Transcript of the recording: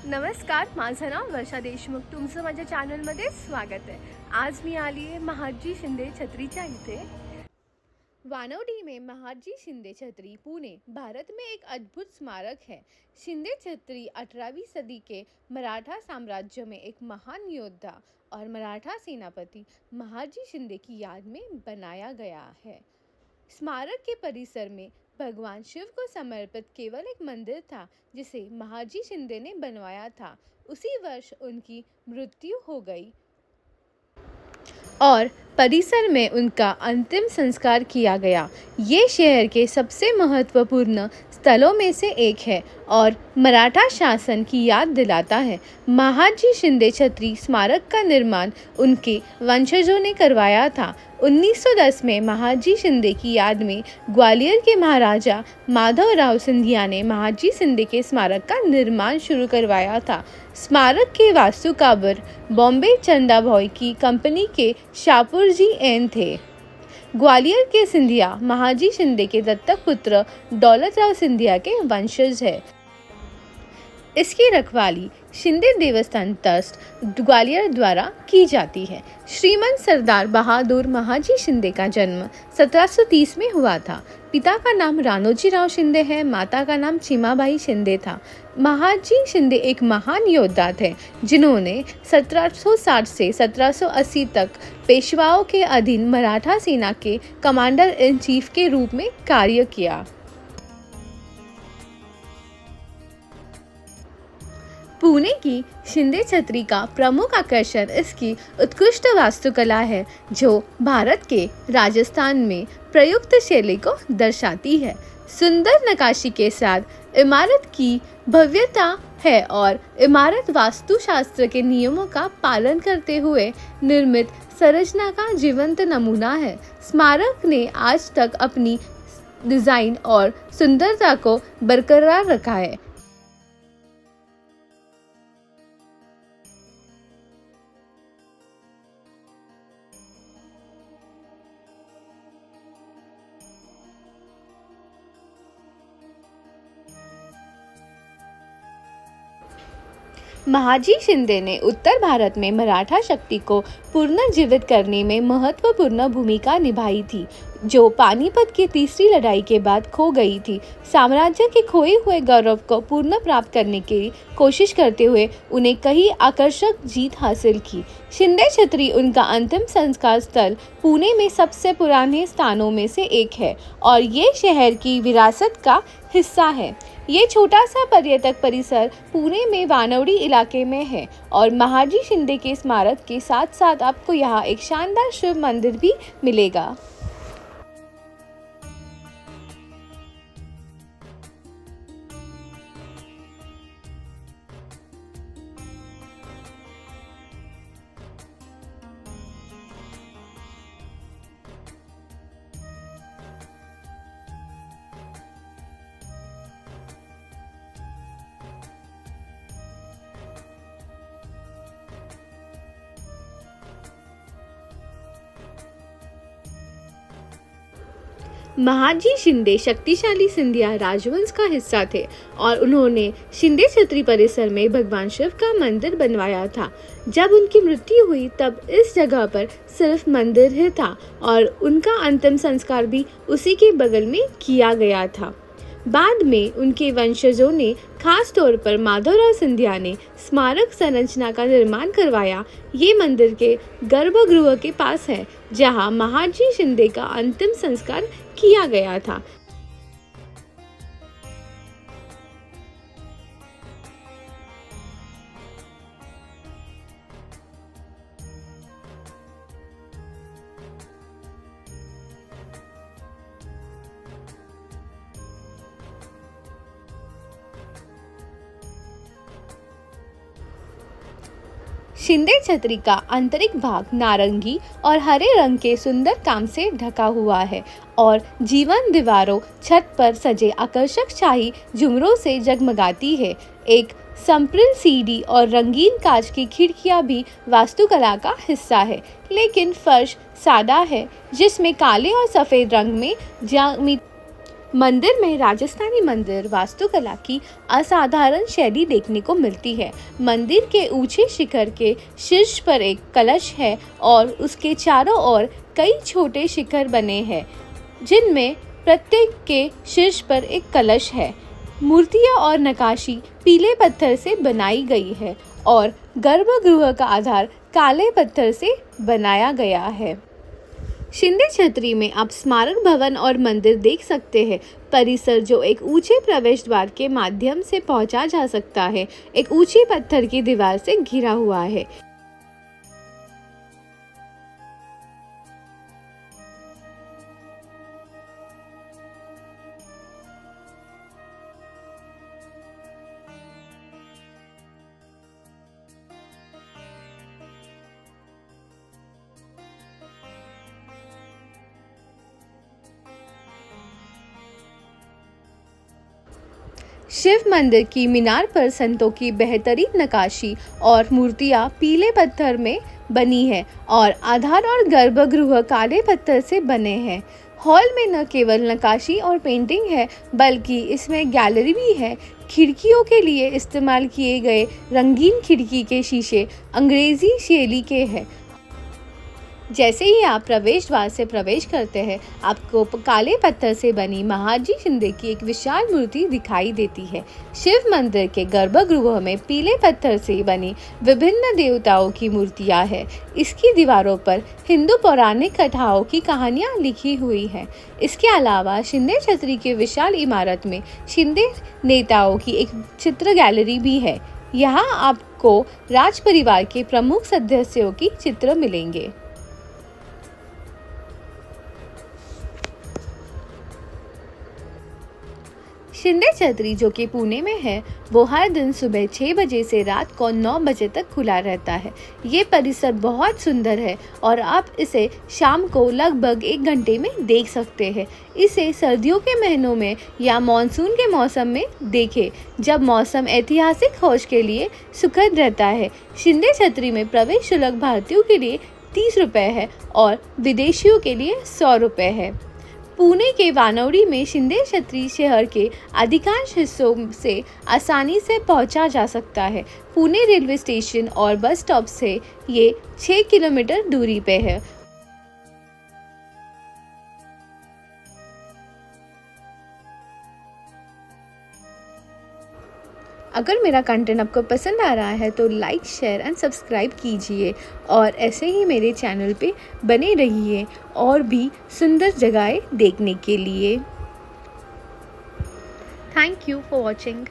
नमस्कार, माझं नाव वर्षा देशमुख. तुमचं माझ्या चॅनलमध्ये स्वागत आहे. आज मी आली आहे महादजी शिंदे छतरीच्या इथे. वानवडी में महादजी शिंदे छतरी पुणे भारत में एक अद्भुत स्मारक है. शिंदे छतरी 18वीं सदी के मराठा साम्राज्य में एक महान योद्धा और मराठा सेनापति महादजी शिंदे की याद में बनाया गया है. स्मारक के परिसर में भगवान शिव को समर्पित केवल एक मंदिर था जिसे महादजी शिंदे ने बनवाया था. उसी वर्ष उनकी मृत्यु हो गई और परिसर में उनका अंतिम संस्कार किया गया. ये शहर के सबसे महत्वपूर्ण स्थलों में से एक है और मराठा शासन की याद दिलाता है. महादजी शिंदे छतरी स्मारक का निर्माण उनके वंशजों ने करवाया था. 1910 में महादजी शिंदे की याद में ग्वालियर के महाराजा माधवराव सिंधिया ने महादजी शिंदे के स्मारक का निर्माण शुरू करवाया था. स्मारक के वास्तुकार बॉम्बे चंदा भॉय की कंपनी के शाहपुरजी एन थे. ग्वालियर के सिंधिया महादजी शिंदे के दत्तक पुत्र दौलतराव सिंधिया के वंशज है. इसकी रखवाली शिंदे देवस्थान ट्रस्ट ग्वालियर द्वारा की जाती है. श्रीमंत सरदार बहादुर महादजी शिंदे का जन्म 1730 में हुआ था. पिता का नाम राणोजी राव शिंदे है, माता का नाम चिमाबाई शिंदे था. महादजी शिंदे एक महान योद्धा थे जिन्होंने 1760 से 1780 तक पेशवाओं के अधीन मराठा सेना के कमांडर इन चीफ के रूप में कार्य किया. पुणे की शिंदे छतरी का प्रमुख आकर्षण इसकी उत्कृष्ट वास्तुकला है जो भारत के राजस्थान में प्रयुक्त शैली को दर्शाती है. सुंदर नक्काशी के साथ इमारत की भव्यता है और इमारत वास्तुशास्त्र के नियमों का पालन करते हुए निर्मित संरचना का जीवंत नमूना है. स्मारक ने आज तक अपनी डिज़ाइन और सुंदरता को बरकरार रखा है. महादजी शिंदे ने उत्तर भारत में मराठा शक्ति को पुनर्जीवित करने में महत्वपूर्ण भूमिका निभाई थी जो पानीपत की तीसरी लड़ाई के बाद खो गई थी. साम्राज्य के खोए हुए गौरव को पुनः प्राप्त करने की कोशिश करते हुए उन्हें कई आकर्षक जीत हासिल की. शिंदे छतरी उनका अंतिम संस्कार स्थल पुणे में सबसे पुराने स्थानों में से एक है और ये शहर की विरासत का हिस्सा है. ये छोटा सा पर्यटक परिसर पुणे में वानवडी इलाके में है और महादजी शिंदे के स्मारक के साथ साथ आपको यहाँ एक शानदार शिव मंदिर भी मिलेगा. महादजी शिंदे शक्तिशाली सिंधिया राजवंश का हिस्सा थे और उन्होंने शिंदे छतरी परिसर में भगवान शिव का मंदिर बनवाया था. जब उनकी मृत्यु हुई तब इस जगह पर सिर्फ मंदिर ही था और उनका अंतिम संस्कार भी उसी के बगल में किया गया था. बाद में उनके वंशजों ने खास तौर पर माधवराव सिंधिया ने स्मारक संरचना का निर्माण करवाया. ये मंदिर के गर्भगृह के पास है जहां महादजी शिंदे का अंतिम संस्कार किया गया था. शिंदे छतरी का आंतरिक भाग नारंगी और हरे रंग के सुंदर काम से ढका हुआ है और जीवन दीवारों छत पर सजे आकर्षक शाही झुमरों से जगमगाती है. एक संप्रिल सीढ़ी और रंगीन कांच की खिड़कियां भी वास्तुकला का हिस्सा है, लेकिन फर्श सादा है जिसमें काले और सफ़ेद रंग में मंदिर में राजस्थानी मंदिर वास्तुकला की असाधारण शैली देखने को मिलती है। मंदिर के ऊंचे शिखर के शीर्ष पर एक कलश है और उसके चारों ओर कई छोटे शिखर बने हैं, जिनमें प्रत्येक के शीर्ष पर एक कलश है। मूर्तियां और नक्काशी पीले पत्थर से बनाई गई है और गर्भगृह का आधार काले पत्थर से बनाया गया है। शिंदे छतरी में आप स्मारक भवन और मंदिर देख सकते हैं। परिसर जो एक ऊंचे प्रवेश द्वार के माध्यम से पहुंचा जा सकता है, एक ऊंची पत्थर की दीवार से घिरा हुआ है। शिव मंदिर की मीनार पर संतों की बेहतरीन नक्काशी और मूर्तियां पीले पत्थर में बनी है और आधार और गर्भगृह काले पत्थर से बने हैं। हॉल में न केवल नक्काशी और पेंटिंग है, बल्कि इसमें गैलरी भी है। खिड़कियों के लिए इस्तेमाल किए गए रंगीन खिड़की के शीशे अंग्रेजी शैली के हैं। जैसे ही आप प्रवेश द्वार से प्रवेश करते हैं, आपको काले पत्थर से बनी महाजी शिंदे की एक विशाल मूर्ति दिखाई देती है। शिव मंदिर के गर्भगृह में पीले पत्थर से बनी विभिन्न देवताओं की मूर्तियां हैं। इसकी दीवारों पर हिंदू पौराणिक कथाओं की कहानियां लिखी हुई हैं। इसके अलावा शिंदे छतरी की विशाल इमारत में शिंदे नेताओं की एक चित्र गैलरी भी है। यहाँ आपको राज परिवार के प्रमुख सदस्यों की चित्र मिलेंगे। शिंदे छतरी जो कि पुणे में है, वो हर दिन सुबह 6 बजे से रात को 9 बजे तक खुला रहता है। ये परिसर बहुत सुंदर है और आप इसे शाम को लगभग 1 घंटे में देख सकते हैं। इसे सर्दियों के महीनों में या मानसून के मौसम में देखें, जब मौसम ऐतिहासिक खोज के लिए सुखद रहता है। शिंदे छतरी में प्रवेश शुल्क भारतीयों के लिए 30 रुपये है और विदेशियों के लिए 100 रुपये है। पुणे के वानौड़ी में शिंदे छतरी शहर के अधिकांश हिस्सों से आसानी से पहुंचा जा सकता है। पुणे रेलवे स्टेशन और बस स्टॉप से ये 6 किलोमीटर दूरी पे है। अगर मेरा कंटेंट आपको पसंद आ रहा है तो लाइक, शेयर एंड सब्सक्राइब कीजिए और ऐसे ही मेरे चैनल पे बने रहिए और भी सुंदर जगहें देखने के लिए। Thank you for watching.